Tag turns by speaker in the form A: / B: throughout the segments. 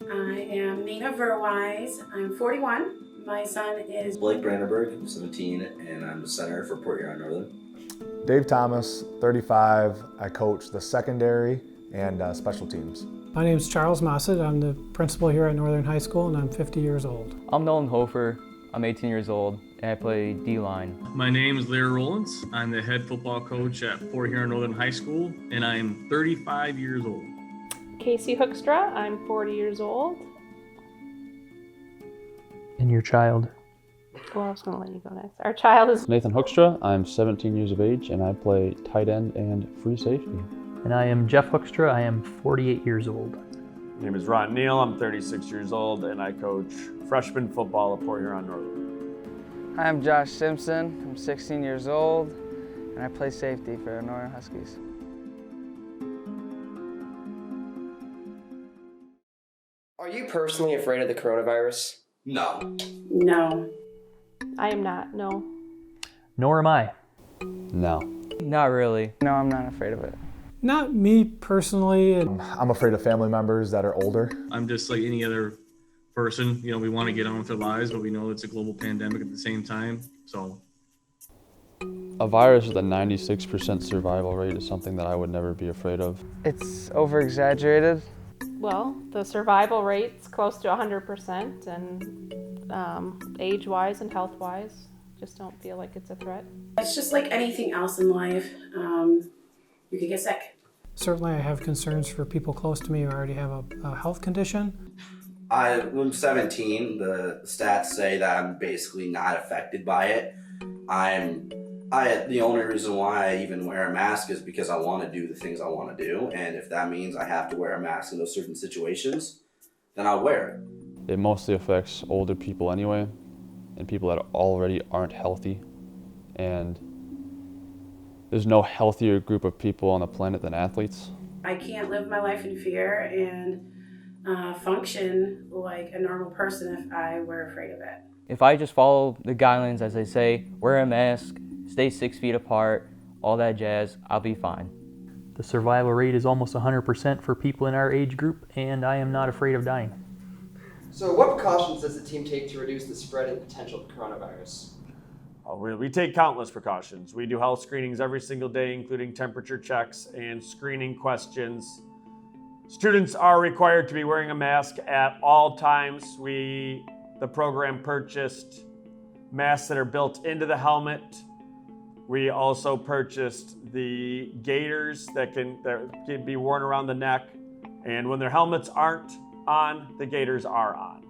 A: I am Nina Verwise. I'm 41. My son is
B: Blake Brandenburg, I'm 17, and I'm the center for Port Huron Northern.
C: Dave Thomas, 35. I coach the secondary and special teams.
D: My name is Charles Mossett. I'm the principal here at Northern High School, and I'm 50 years old.
E: I'm Nolan Hofer. I'm 18 years old, and I play D-line.
F: My name is Larry Rollins. I'm the head football coach at Port Huron Northern High School, and I'm 35 years old.
G: Casey Hookstra. I'm 40 years old.
H: And your child?
G: Well, I was going to let you go next. Our child is
I: Nathan Hookstra. I'm 17 years of age, and I play tight end and free safety.
H: And I am Jeff Hookstra. I am 48 years old.
J: My name is Ron Neal. I'm 36 years old, and I coach freshman football at Port Huron Northern.
K: Hi, I'm Josh Simpson. I'm 16 years old, and I play safety for the Northern Huskies.
L: Are you personally afraid of the coronavirus?
B: No.
A: No.
G: I am not, no.
H: Nor am I.
I: No.
E: Not really.
K: No, I'm not afraid of it.
D: Not me personally.
C: I'm afraid of family members that are older.
F: I'm just like any other person. You know, we want to get on with our lives, but we know it's a global pandemic at the same time. So
I: A virus with a 96% survival rate is something that I would never be afraid of.
K: It's over-exaggerated.
G: Well, the survival rate's close to 100%, and age-wise and health-wise, just don't feel like it's a threat.
A: It's just like anything else in life. You could get sick.
D: Certainly I have concerns for people close to me who already have a health condition.
B: I'm 17. The stats say that I'm basically not affected by it. The only reason why I even wear a mask is because I want to do the things I want to do, and if that means I have to wear a mask in those certain situations, then I'll wear it.
I: It mostly affects older people anyway, and people that already aren't healthy. And there's no healthier group of people on the planet than athletes.
A: I can't live my life in fear and function like a normal person if I were afraid of it.
E: If I just follow the guidelines as they say, wear a mask, stay 6 feet apart, all that jazz, I'll be fine.
H: The survival rate is almost 100% for people in our age group, and I am not afraid of dying.
L: So what precautions does the team take to reduce the spread and potential of coronavirus?
J: We take countless precautions. We do health screenings every single day, including temperature checks and screening questions. Students are required to be wearing a mask at all times. The program purchased masks that are built into the helmet. We also purchased the gaiters that can be worn around the neck. And when their helmets aren't on, the gaiters are on.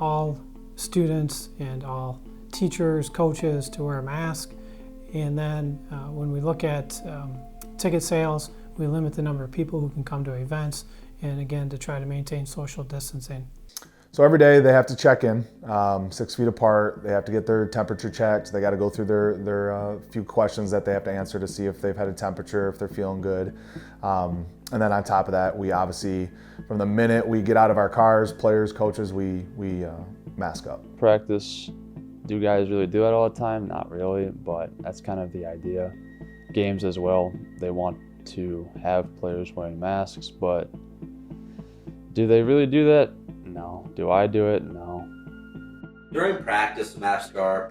D: All students and all teachers, coaches to wear a mask. And then when we look at ticket sales, we limit the number of people who can come to events, and again, to try to maintain social distancing.
C: So every day they have to check in, 6 feet apart. They have to get their temperature checked. They got to go through their few questions that they have to answer to see if they've had a temperature, if they're feeling good. And then on top of that, we obviously, from the minute we get out of our cars, players, coaches, we mask up.
I: Practice, do guys really do it all the time? Not really, but that's kind of the idea. Games as well, they want to have players wearing masks, but do they really do that? No. Do I do it? No.
B: During practice, masks are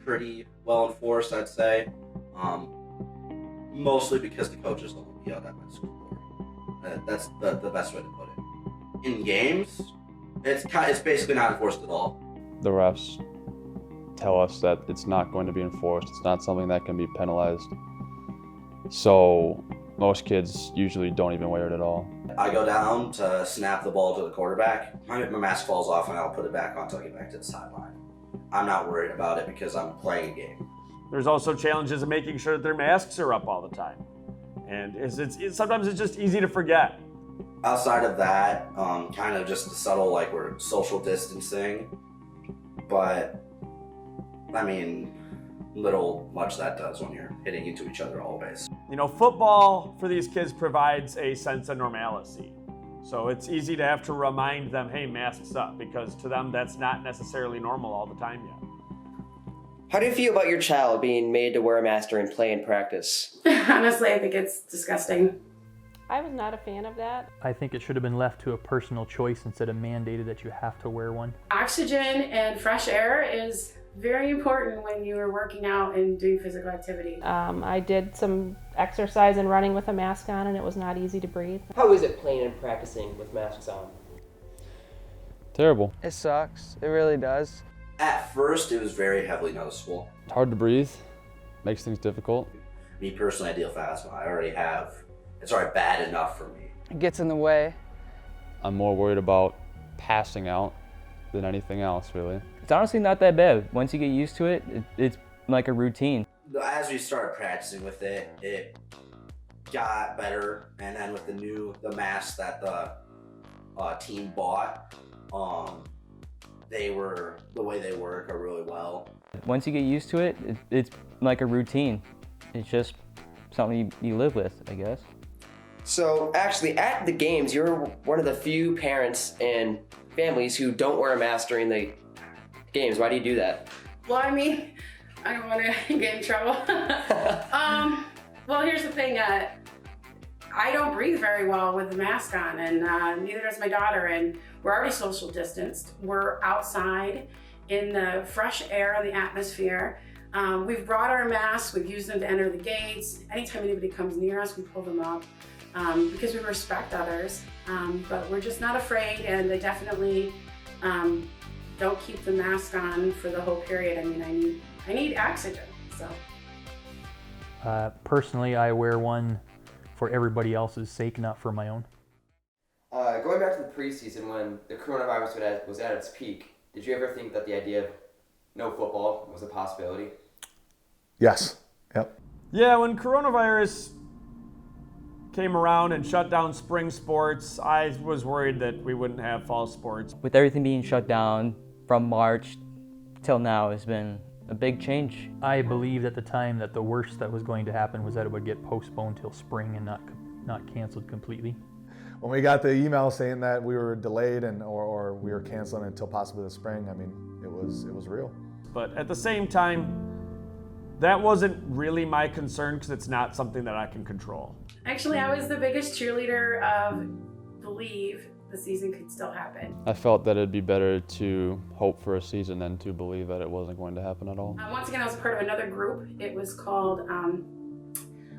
B: pretty well enforced, I'd say. Mostly because the coaches don't yell that much scoreboard. That's the best way to put it. In games, it's basically not enforced at all.
I: The refs tell us that it's not going to be enforced. It's not something that can be penalized. So most kids usually don't even wear it at all.
B: I go down to snap the ball to the quarterback. My mask falls off and I'll put it back on until I get back to the sideline. I'm not worried about it because I'm playing a game.
J: There's also challenges of making sure that their masks are up all the time. And sometimes it's just easy to forget.
B: Outside of that, kind of just the subtle, like we're social distancing. But, I mean, little much that does when you're hitting into each other always.
J: You know, football for these kids provides a sense of normalcy. So it's easy to have to remind them, hey, masks up, because to them that's not necessarily normal all the time yet.
L: How do you feel about your child being made to wear a mask during play and practice?
A: Honestly, I think it's disgusting.
G: I was not a fan of that.
H: I think it should have been left to a personal choice instead of mandated that you have to wear one.
A: Oxygen and fresh air is very important when you are working out and doing physical activity.
G: I did some exercise and running with a mask on, and it was not easy to breathe.
L: How is it playing and practicing with masks on?
I: Terrible.
K: It sucks. It really does.
B: At first, it was very heavily noticeable.
I: It's hard to breathe. Makes things difficult.
B: Me personally, I deal with asthma. It's already bad enough for me.
K: It gets in the way.
I: I'm more worried about passing out than anything else, really.
E: It's honestly not that bad. Once you get used to it, it's like a routine.
B: As we started practicing with it, it got better. And then with the masks that the team bought, the way they work are really well.
E: Once you get used to it, it's like a routine. It's just something you live with, I guess.
L: So actually at the games, you're one of the few parents and families who don't wear a mask during the games. Why do you do that?
A: Well, I mean, I don't want to get in trouble. Well, here's the thing. I don't breathe very well with the mask on, and neither does my daughter, and we're already social distanced. We're outside in the fresh air and the atmosphere. We've brought our masks, we've used them to enter the gates. Anytime anybody comes near us, we pull them up because we respect others. But we're just not afraid, and I definitely don't keep the mask on for the whole period. I mean, I need oxygen, so.
H: Personally, I wear one for everybody else's sake, not for my own.
L: Going back to the preseason when the coronavirus was at its peak, did you ever think that the idea of no football was a possibility?
C: Yes. Yep.
J: Yeah, when coronavirus came around and shut down spring sports, I was worried that we wouldn't have fall sports.
E: With everything being shut down from March till now has been a big change.
H: I believed at the time that the worst that was going to happen was that it would get postponed till spring and not canceled completely.
C: When we got the email saying that we were delayed or we were canceling until possibly the spring, I mean, it was real.
J: But at the same time, that wasn't really my concern because it's not something that I can control.
A: Actually, I was the biggest cheerleader of believe the season could still happen.
I: I felt that it'd be better to hope for a season than to believe that it wasn't going to happen at all.
A: Once again, I was part of another group. It was called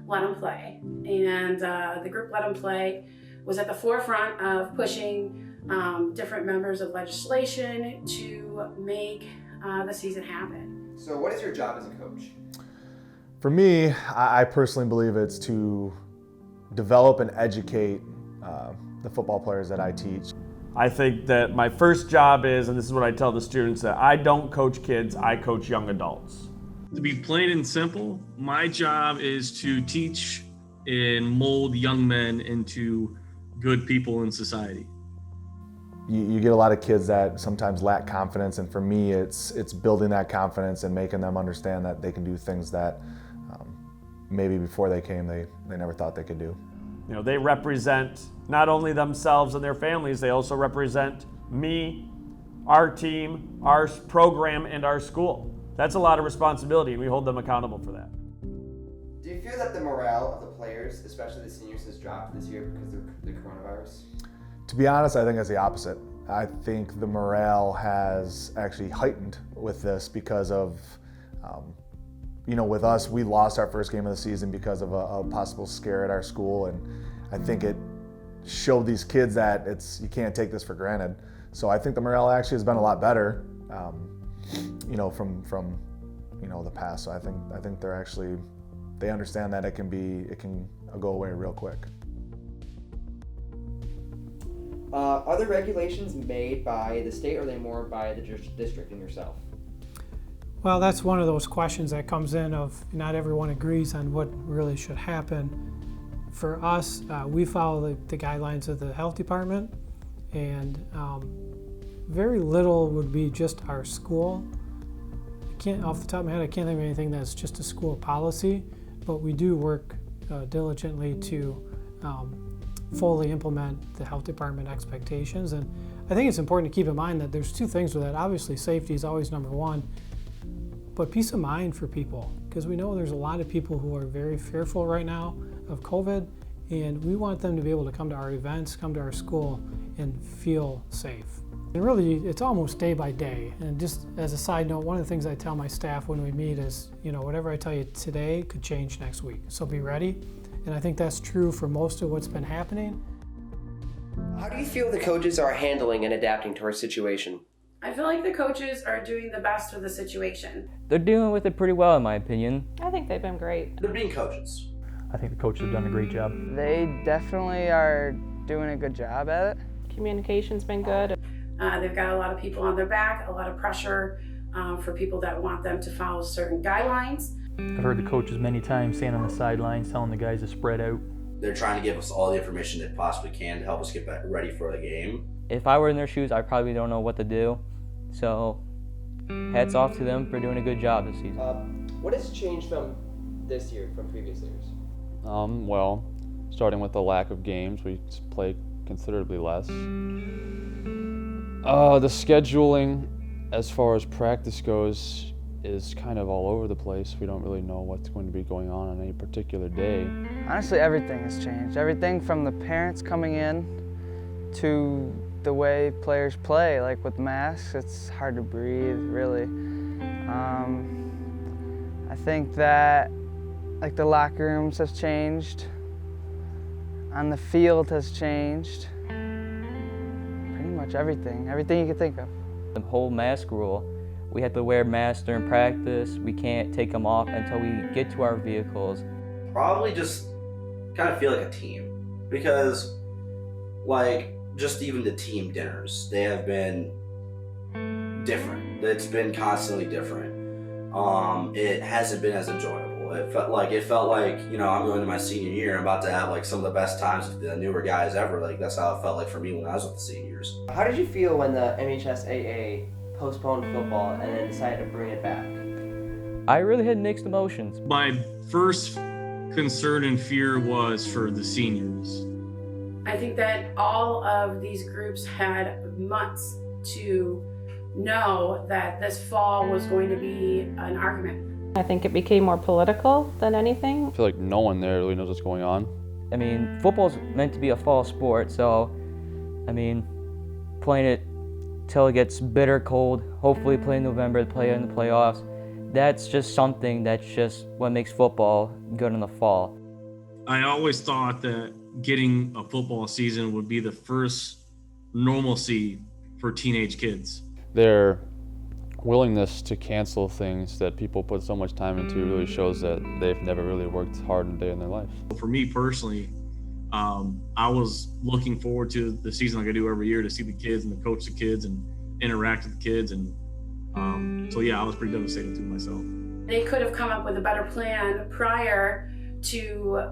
A: Let 'em Play. And the group Let 'em Play was at the forefront of pushing different members of legislation to make the season happen.
L: So what is your job as a coach?
C: For me, I personally believe it's to develop and educate the football players that I teach.
J: I think that my first job is, and this is what I tell the students, that I don't coach kids, I coach young adults.
F: To be plain and simple, my job is to teach and mold young men into good people in society.
C: You get a lot of kids that sometimes lack confidence, and for me, it's building that confidence and making them understand that they can do things that maybe before they came, they never thought they could do.
J: You know, they represent not only themselves and their families, they also represent me, our team, our program, and our school. That's a lot of responsibility, and we hold them accountable for that.
L: Do you feel that the morale of the players, especially the seniors, has dropped this year because of the coronavirus?
C: To be honest, I think it's the opposite. I think the morale has actually heightened with this because of, with us, we lost our first game of the season because of a possible scare at our school, and I think it showed these kids that you can't take this for granted. So I think the morale actually has been a lot better, from the past. So I think they understand that it can go away real quick.
L: Are the regulations made by the state or are they more by the district and yourself?
D: Well, that's one of those questions that comes in of not everyone agrees on what really should happen. For us, we follow the guidelines of the health department, and very little would be just our school. Off the top of my head, I can't think of anything that's just a school policy, but we do work diligently to fully implement the health department expectations. And I think it's important to keep in mind that there's two things with that. Obviously, safety is always number one, but peace of mind for people, because we know there's a lot of people who are very fearful right now of COVID, And we want them to be able to come to our events, come to our school, and feel safe. And really, it's almost day by day. And just as a side note, one of the things I tell my staff when we meet is, whatever I tell you today could change next week. So be ready. And I think that's true for most of what's been happening.
L: How do you feel the coaches are handling and adapting to our situation?
A: I feel like the coaches are doing the best with the situation.
E: They're dealing with it pretty well, in my opinion.
G: I think they've been great.
B: They're being coaches.
H: I think the coaches have done a great job.
K: They definitely are doing a good job at it.
G: Communication's been good.
A: They've got a lot of people on their back, a lot of pressure for people that want them to follow certain guidelines.
H: I've heard the coaches many times standing on the sidelines telling the guys to spread out.
B: They're trying to give us all the information they possibly can to help us get ready for the game.
E: If I were in their shoes, I probably don't know what to do. So, hats off to them for doing a good job this season.
L: What has changed from this year from previous years?
I: Well, starting with the lack of games, we play considerably less. The scheduling, as far as practice goes, is kind of all over the place. We don't really know what's going to be going on any particular day.
K: Honestly, everything has changed. Everything from the parents coming in to the way players play. Like with masks, it's hard to breathe, really. I think that like the locker rooms have changed. On the field has changed. Pretty much everything you can think of.
E: The whole mask rule. We have to wear masks during practice. We can't take them off until we get to our vehicles.
B: Probably just kind of feel like a team. Because, just even the team dinners, they have been different. It's been constantly different. It hasn't been as enjoyable. It felt like, I'm going to my senior year. I'm about to have some of the best times with the newer guys ever. That's how it felt like for me when I was with the seniors.
L: How did you feel when the MHSAA postponed football and then decided to bring it back?
E: I really had mixed emotions.
F: My first concern and fear was for the seniors.
A: I think that all of these groups had months to know that this fall was going to be an argument.
G: I think it became more political than anything.
I: I feel like no one there really knows what's going on.
E: I mean, football's meant to be a fall sport, so, playing it till it gets bitter cold, hopefully play in November, play in the playoffs. That's just something that's just what makes football good in the fall.
F: I always thought that getting a football season would be the first normalcy for teenage kids.
I: Their willingness to cancel things that people put so much time into really shows that they've never really worked hard a day in their life.
F: For me personally, I was looking forward to the season like I do every year to see the kids and to coach the kids and interact with the kids. And I was pretty devastated to myself.
A: They could have come up with a better plan prior to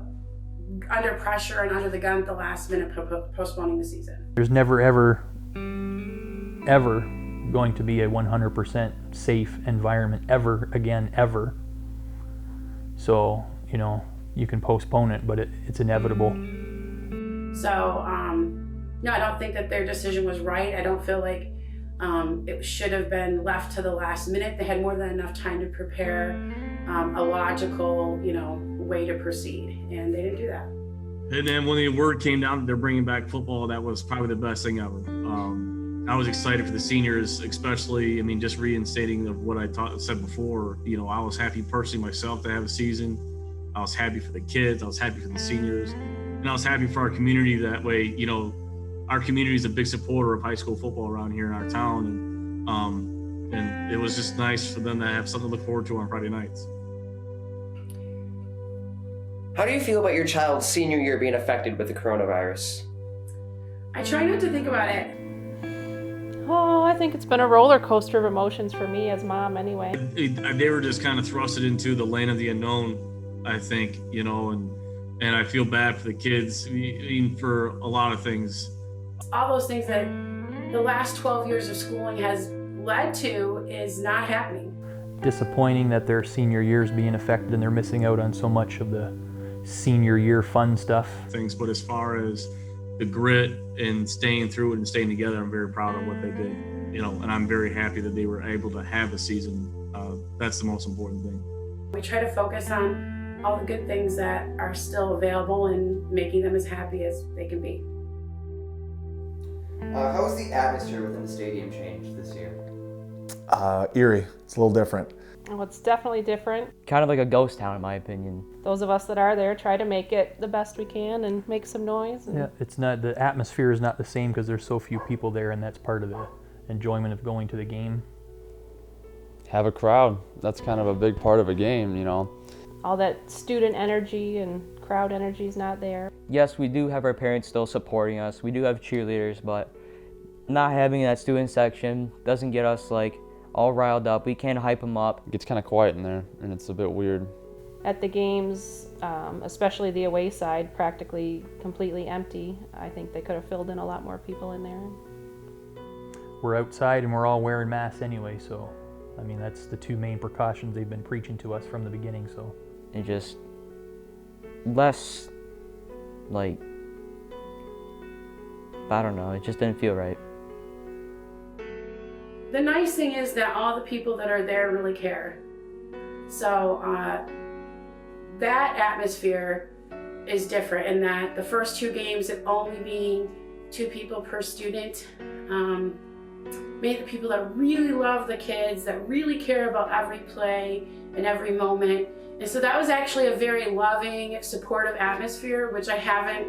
A: under pressure and under the gun at the last minute postponing the season.
H: There's never, ever going to be a 100% safe environment ever again, ever. So, you can postpone it, but it's inevitable.
A: So, no, I don't think that their decision was right. I don't feel like it should have been left to the last minute. They had more than enough time to prepare a logical, way to proceed, and they didn't do that.
F: And then when the word came down that they're bringing back football, that was probably the best thing ever. I was excited for the seniors, especially, just reinstating of what I said before. I was happy personally myself to have a season. I was happy for the kids. I was happy for the seniors. And I was happy for our community that way. Our community is a big supporter of high school football around here in our town. And it was just nice for them to have something to look forward to on Friday nights.
L: How do you feel about your child's senior year being affected with the coronavirus?
A: I try not to think about it.
G: Oh, I think it's been a roller coaster of emotions for me as mom anyway.
F: They were just kind of thrusted into the land of the unknown, I think, and I feel bad for the kids, for a lot of things.
A: All those things that the last 12 years of schooling has led to is not happening.
H: Disappointing that their senior year is being affected and they're missing out on so much of the senior year fun stuff.
F: But as far as the grit and staying through it and staying together, I'm very proud of what they did, and I'm very happy that they were able to have a season. That's the most important thing.
A: We try to focus on all the good things that are still available and making them as happy as they can be.
M: How has the atmosphere within the stadium changed this year?
C: Eerie. It's a little different.
G: Well, it's definitely different.
E: Kind of like a ghost town, in my opinion.
G: Those of us that are there try to make it the best we can and make some noise. And
H: Yeah, it's not, the atmosphere is not the same because there's so few people there, and that's part of the enjoyment of going to the game.
I: Have a crowd. That's kind of a big part of a game, you know.
G: all that student energy and crowd energy is not there.
E: Yes, we do have our parents still supporting us. We do have cheerleaders, but not having that student section doesn't get us like all riled up. We can't hype them up.
I: It gets kind of quiet in there, and it's a bit weird.
G: At the games, especially the away side, practically completely empty. I think they could have filled in a lot more people in there.
H: We're outside and we're all wearing masks anyway, so I mean that's the two main precautions they've been preaching to us from the beginning. So
E: And just less, like, I don't know, it just didn't feel right.
A: The nice thing is that all the people that are there really care. So that atmosphere is different in that the first two games, it only being 2 people per student, made the people that really love the kids, that really care about every play and every moment. And so that was actually a very loving, supportive atmosphere, which I haven't,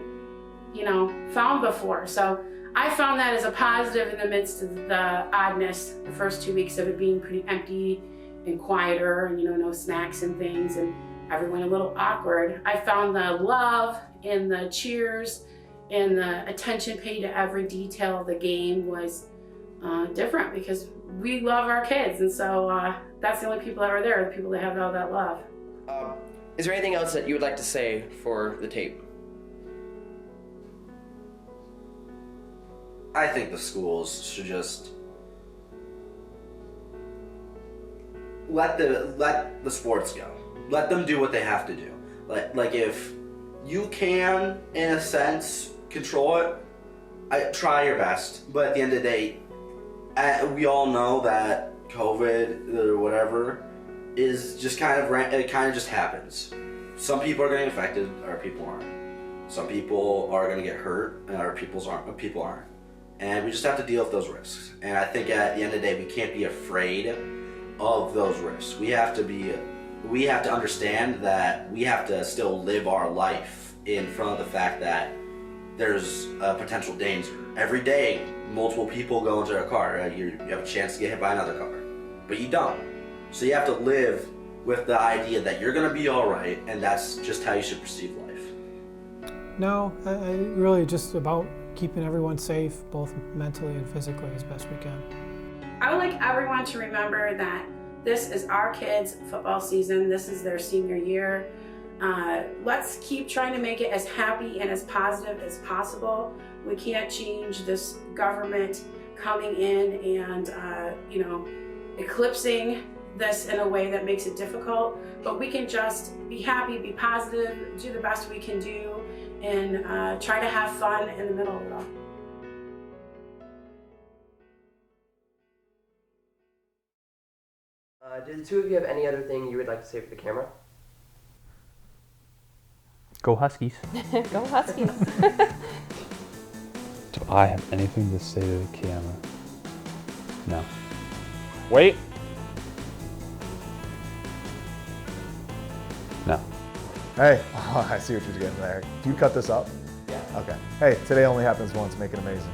A: found before. So I found that as a positive in the midst of the oddness, the first 2 weeks of it being pretty empty and quieter and, no snacks and things and everyone a little awkward. I found the love and the cheers and the attention paid to every detail of the game was different because we love our kids. And so that's the only people that are there, the people that have all that love.
L: Is there anything else that you would like to say for the tape?
B: I think the schools should just let the sports go. Let them do what they have to do. Like if you can, in a sense, control it, try your best. But at the end of the day, we all know that COVID or whatever is just it kind of just happens. Some people are getting affected, other people aren't. Some people are going to get hurt, and other people aren't. And we just have to deal with those risks. And I think at the end of the day, we can't be afraid of those risks. We have to understand that we have to still live our life in front of the fact that there's a potential danger. Every day, multiple people go into a car. You have a chance to get hit by another car, but you don't. So you have to live with the idea that you're gonna be all right, and that's just how you should perceive life.
D: No, I really just about keeping everyone safe, both mentally and physically, as best we can.
A: I would like everyone to remember that this is our kids' football season. This is their senior year. Let's keep trying to make it as happy and as positive as possible. We can't change this government coming in and, eclipsing this in a way that makes it difficult, but we can just be happy, be positive, do the best we can do, and try to have fun in the middle of it all.
L: Do the two of you have any other thing you would like to say for the camera?
H: go Huskies.
G: Go Huskies.
I: Do I have anything to say to the camera? No. Wait. No.
C: Hey, I see what you're getting there. Do you cut this up?
L: Yeah.
C: Okay. Hey, today only happens once. Make it amazing.